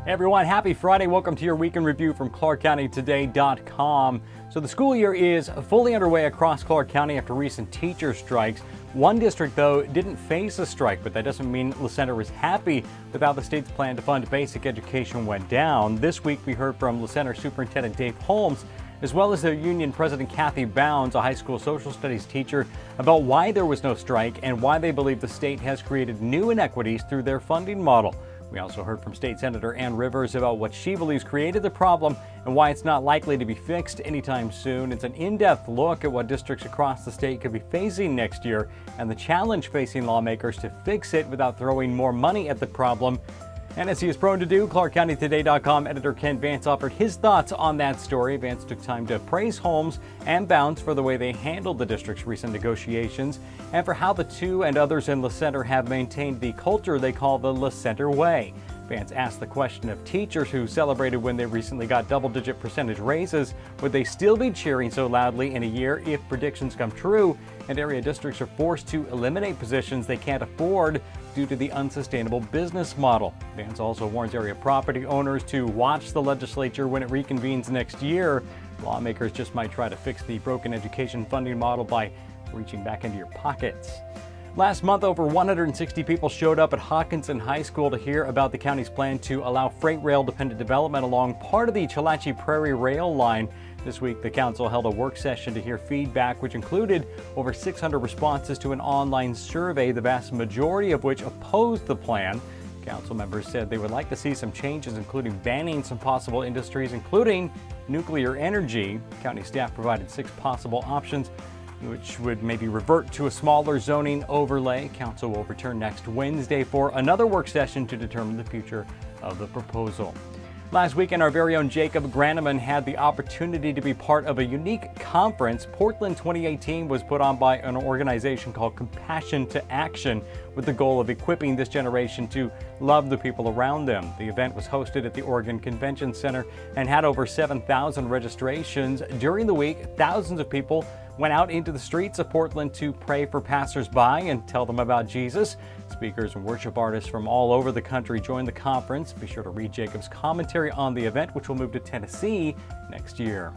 Hey everyone, happy Friday. Welcome to your weekend review from ClarkCountyToday.com. So the school year is fully underway across Clark County after recent teacher strikes. One district, though, didn't face a strike, but that doesn't mean the center is happy with how the state's plan to fund basic education went down. This week, we heard from the center Superintendent Dave Holmes, as well as their union president Kathy Bounds, a high school social studies teacher, about why there was no strike and why they believe the state has created new inequities through their funding model. We also heard from State Senator Ann Rivers about what she believes created the problem and why it's not likely to be fixed anytime soon. It's an in-depth look at what districts across the state could be facing next year and the challenge facing lawmakers to fix it without throwing more money at the problem. And as he is prone to do, ClarkCountyToday.com editor Ken Vance offered his thoughts on that story. Vance took time to praise Holmes and Bounds for the way they handled the district's recent negotiations and for how the two and others in the center have maintained the culture they call the La Center Way. Vance asked the question of teachers who celebrated when they recently got double-digit percentage raises. Would they still be cheering so loudly in a year if predictions come true and area districts are forced to eliminate positions they can't afford due to the unsustainable business model? Vance also warns area property owners to watch the legislature when it reconvenes next year. Lawmakers just might try to fix the broken education funding model by reaching back into your pockets. Last month, over 160 people showed up at Hawkinson High School to hear about the county's plan to allow freight rail-dependent development along part of the Chalachi Prairie Rail line. This week, the council held a work session to hear feedback, which included over 600 responses to an online survey, the vast majority of which opposed the plan. Council members said they would like to see some changes, including banning some possible industries, including nuclear energy. County staff provided 6 possible options, which would maybe revert to a smaller zoning overlay. Council will return next Wednesday for another work session to determine the future of the proposal. Last weekend, our very own Jacob Granneman had the opportunity to be part of a unique conference. Portland 2018 was put on by an organization called Compassion to Action with the goal of equipping this generation to love the people around them. The event was hosted at the Oregon Convention Center and had over 7,000 registrations. During the week, thousands of people went out into the streets of Portland to pray for passersby and tell them about Jesus. Speakers and worship artists from all over the country joined the conference. Be sure to read Jacob's commentary on the event, which will move to Tennessee next year.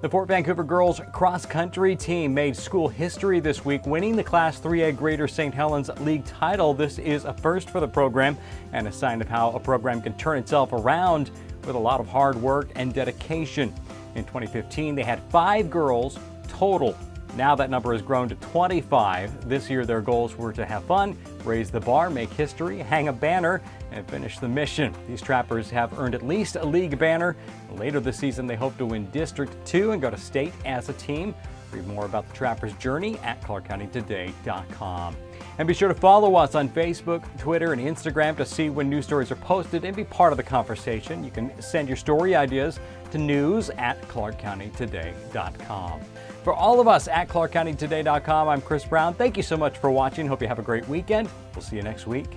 The Fort Vancouver girls cross-country team made school history this week, winning the Class 3A Greater St. Helens League title. This is a first for the program and a sign of how a program can turn itself around with a lot of hard work and dedication. In 2015, they had 5 girls total. Now that number has grown to 25. This year their goals were to have fun, raise the bar, make history, hang a banner, and finish the mission. These Trappers have earned at least a league banner. Later this season they hope to win District 2 and go to state as a team. Read more about the Trappers' journey at ClarkCountyToday.com. And be sure to follow us on Facebook, Twitter, and Instagram to see when new stories are posted and be part of the conversation. You can send your story ideas to news@ClarkCountyToday.com. For all of us at ClarkCountyToday.com, I'm Chris Brown. Thank you so much for watching. Hope you have a great weekend. We'll see you next week.